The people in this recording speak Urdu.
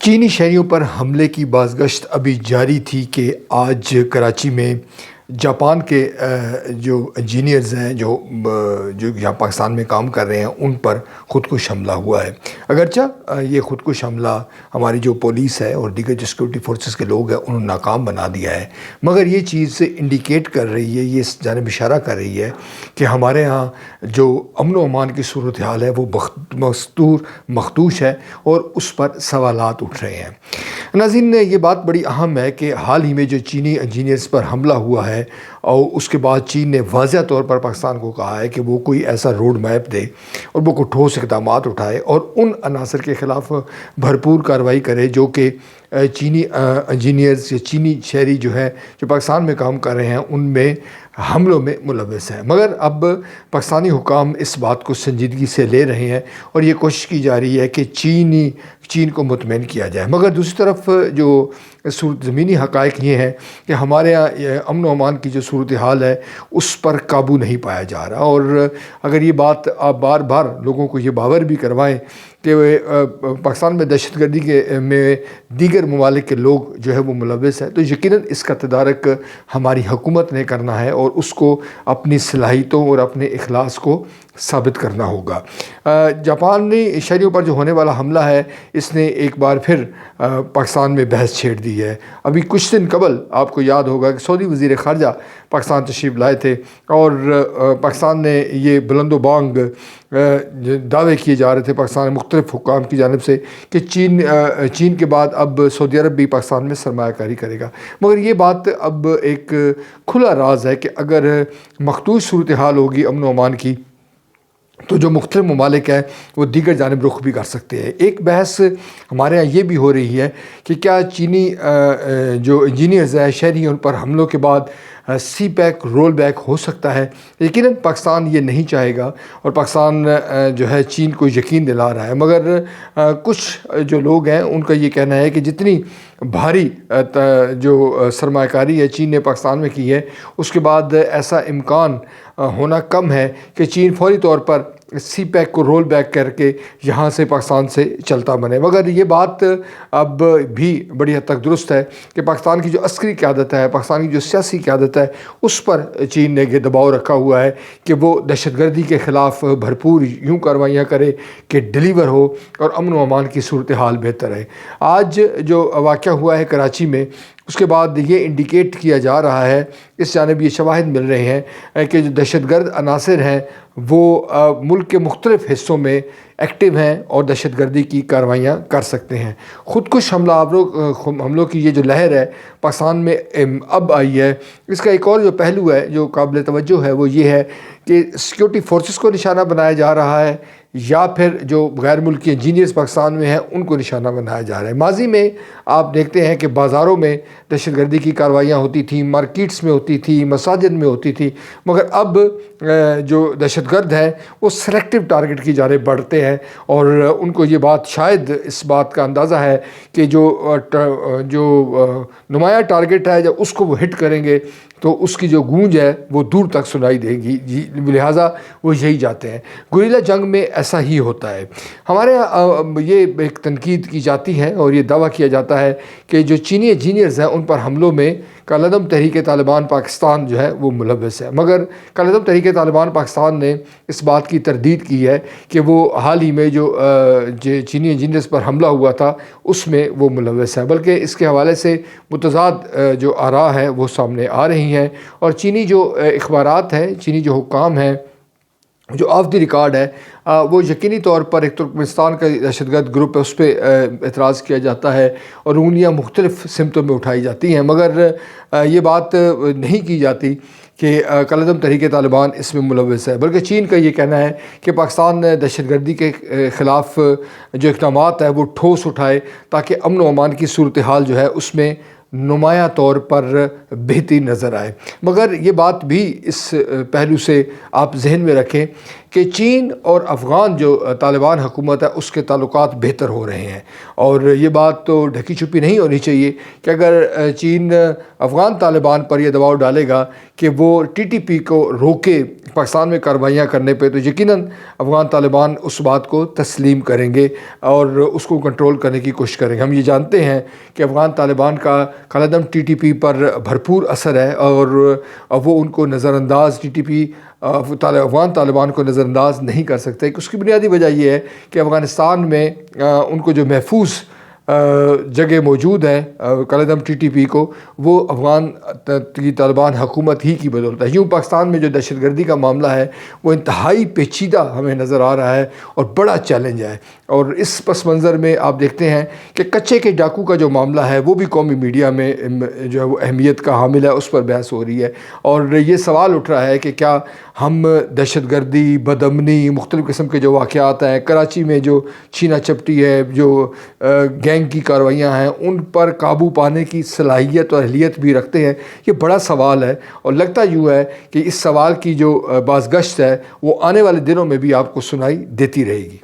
چینی شہریوں پر حملے کی بازگشت ابھی جاری تھی کہ آج کراچی میں جاپان کے جو انجینئرز ہیں جو یہاں پاکستان میں کام کر رہے ہیں ان پر خودکش حملہ ہوا ہے۔ اگرچہ یہ خودکش حملہ ہماری جو پولیس ہے اور دیگر جو سیکورٹی فورسز کے لوگ ہیں انہوں نے ناکام بنا دیا ہے، مگر یہ چیز انڈیکیٹ کر رہی ہے، یہ اس جانب اشارہ کر رہی ہے کہ ہمارے ہاں جو امن و امان کی صورتحال ہے وہ مخدوش ہے اور اس پر سوالات اٹھ رہے ہیں۔ ناظرین، یہ بات بڑی اہم ہے کہ حال ہی میں جو چینی انجینئرز پر حملہ ہوا ہے اور اس کے بعد چین نے واضح طور پر پاکستان کو کہا ہے کہ وہ کوئی ایسا روڈ میپ دے اور وہ کوئی ٹھوس اقدامات اٹھائے اور ان عناصر کے خلاف بھرپور کارروائی کرے جو کہ چینی انجینئرز یا چینی شہری جو ہے جو پاکستان میں کام کر رہے ہیں ان میں حملوں میں ملوث ہیں۔ مگر اب پاکستانی حکام اس بات کو سنجیدگی سے لے رہے ہیں اور یہ کوشش کی جا رہی ہے کہ چین کو مطمئن کیا جائے، مگر دوسری طرف جو زمینی حقائق یہ ہیں کہ ہمارے یہاں امن و امان کی جو صورتحال ہے اس پر قابو نہیں پایا جا رہا، اور اگر یہ بات آپ بار بار لوگوں کو یہ باور بھی کروائیں کہ پاکستان میں دہشت گردی میں دیگر ممالک کے لوگ جو ہے وہ ملوث ہیں، تو یقیناً اس کا تدارک ہماری حکومت نے کرنا ہے اور اس کو اپنی صلاحیتوں اور اپنے اخلاص کو ثابت کرنا ہوگا۔ جاپانی شہریوں پر جو ہونے والا حملہ ہے اس نے ایک بار پھر پاکستان میں بحث چھیڑ دی ہے۔ ابھی کچھ دن قبل آپ کو یاد ہوگا کہ سعودی وزیر خارجہ پاکستان تشریف لائے تھے اور پاکستان نے یہ بلند و بانگ دعوے کیے جا رہے تھے پاکستان مختلف حکام کی جانب سے کہ چین کے بعد اب سعودی عرب بھی پاکستان میں سرمایہ کاری کرے گا، مگر یہ بات اب ایک کھلا راز ہے کہ اگر مخدوش صورتحال ہوگی امن و امان کی تو جو مختلف ممالک ہیں وہ دیگر جانب رخ بھی کر سکتے ہیں۔ ایک بحث ہمارے یہاں یہ بھی ہو رہی ہے کہ کیا چینی جو انجینئرز ہیں شہری ان پر حملوں کے بعد سی پیک رول بیک ہو سکتا ہے۔ یقیناً پاکستان یہ نہیں چاہے گا اور پاکستان جو ہے چین کو یقین دلا رہا ہے، مگر کچھ جو لوگ ہیں ان کا یہ کہنا ہے کہ جتنی بھاری جو سرمایہ کاری ہے چین نے پاکستان میں کی ہے اس کے بعد ایسا امکان ہونا کم ہے کہ چین فوری طور پر سی پیک کو رول بیک کر کے یہاں سے پاکستان سے چلتا بنے۔ مگر یہ بات اب بھی بڑی حد تک درست ہے کہ پاکستان کی جو عسکری قیادت ہے، پاکستان کی جو سیاسی قیادت ہے، اس پر چین نے یہ دباؤ رکھا ہوا ہے کہ وہ دہشت گردی کے خلاف بھرپور یوں کارروائیاں کرے کہ ڈیلیور ہو اور امن و امان کی صورتحال بہتر ہے۔ آج جو واقعہ ہوا ہے کراچی میں اس کے بعد یہ انڈیکیٹ کیا جا رہا ہے، اس جانب یہ شواہد مل رہے ہیں کہ جو دہشت گرد عناصر ہیں وہ ملک کے مختلف حصوں میں ایکٹیو ہیں اور دہشت گردی کی کارروائیاں کر سکتے ہیں۔ خودکش حملوں کی یہ جو لہر ہے پاکستان میں اب آئی ہے، اس کا ایک اور جو پہلو ہے جو قابل توجہ ہے وہ یہ ہے کہ سیکورٹی فورسز کو نشانہ بنایا جا رہا ہے یا پھر جو غیر ملکی انجینئرز پاکستان میں ہیں ان کو نشانہ بنایا جا رہا ہے۔ ماضی میں آپ دیکھتے ہیں کہ بازاروں میں دہشت گردی کی کارروائیاں ہوتی تھیں، مارکیٹس میں ہوتی تھی، مساجد میں ہوتی تھی، مگر اب جو دہشت گرد ہیں وہ سلیکٹیو ٹارگٹ کی جانب بڑھتے ہیں اور ان کو یہ بات شاید اس بات کا اندازہ ہے کہ جو نمایاں ٹارگٹ ہے جب اس کو وہ ہٹ کریں گے تو اس کی جو گونج ہے وہ دور تک سنائی دے گی، لہٰذا وہ یہی جاتے ہیں۔ گوریلا جنگ میں ایسا ہی ہوتا ہے۔ ہمارے یہاں یہ ایک تنقید کی جاتی ہے اور یہ دعویٰ کیا جاتا ہے کہ جو چینی انجینئرز ہیں ان پر حملوں میں کالعدم تحریک طالبان پاکستان جو ہے وہ ملوث ہے، مگر کالعدم تحریک طالبان پاکستان نے اس بات کی تردید کی ہے کہ وہ حال ہی میں جو چینی انجینئرز پر حملہ ہوا تھا اس میں وہ ملوث ہے، بلکہ اس کے حوالے سے متضاد جو آراء ہیں وہ سامنے آ رہی ہیں اور چینی جو اخبارات ہیں، چینی جو حکام ہیں، جو آف دی ریکارڈ ہے وہ یقینی طور پر ایک ترکمنستان کا دہشت گرد گروپ ہے اس پہ اعتراض کیا جاتا ہے اور انگلیاں مختلف سمتوں میں اٹھائی جاتی ہیں، مگر یہ بات نہیں کی جاتی کہ کالعدم تحریک طالبان اس میں ملوث ہے، بلکہ چین کا یہ کہنا ہے کہ پاکستان دہشت گردی کے خلاف جو اقدامات ہیں وہ ٹھوس اٹھائے تاکہ امن و امان کی صورتحال جو ہے اس میں نمایاں طور پر بہتری نظر آئے۔ مگر یہ بات بھی اس پہلو سے آپ ذہن میں رکھیں کہ چین اور افغان جو طالبان حکومت ہے اس کے تعلقات بہتر ہو رہے ہیں، اور یہ بات تو ڈھکی چھپی نہیں ہونی چاہیے کہ اگر چین افغان طالبان پر یہ دباؤ ڈالے گا کہ وہ TTP کو روکے پاکستان میں کارروائیاں کرنے پہ، تو یقیناً افغان طالبان اس بات کو تسلیم کریں گے اور اس کو کنٹرول کرنے کی کوشش کریں گے۔ ہم یہ جانتے ہیں کہ افغان طالبان کا کالعدم TTP پر بھرپور اثر ہے، اور وہ ان کو نظر انداز TTP افغان طالبان کو نظر انداز نہیں کر سکتے۔ اس کی بنیادی وجہ یہ ہے کہ افغانستان میں ان کو جو محفوظ جگہ موجود ہے کالعدم TTP کو، وہ افغان طالبان حکومت ہی کی بدولت ہے۔ یوں پاکستان میں جو دہشت گردی کا معاملہ ہے وہ انتہائی پیچیدہ ہمیں نظر آ رہا ہے اور بڑا چیلنج ہے، اور اس پس منظر میں آپ دیکھتے ہیں کہ کچے کے ڈاکو کا جو معاملہ ہے وہ بھی قومی میڈیا میں جو ہے وہ اہمیت کا حامل ہے، اس پر بحث ہو رہی ہے، اور یہ سوال اٹھ رہا ہے کہ کیا ہم دہشت گردی، بدامنی، مختلف قسم کے جو واقعات ہیں، کراچی میں جو چھینا چپٹی ہے، جو گینگ کی کارروائیاں ہیں، ان پر قابو پانے کی صلاحیت اور اہلیت بھی رکھتے ہیں؟ یہ بڑا سوال ہے، اور لگتا یوں ہے کہ اس سوال کی جو بازگشت ہے وہ آنے والے دنوں میں بھی آپ کو سنائی دیتی رہے گی۔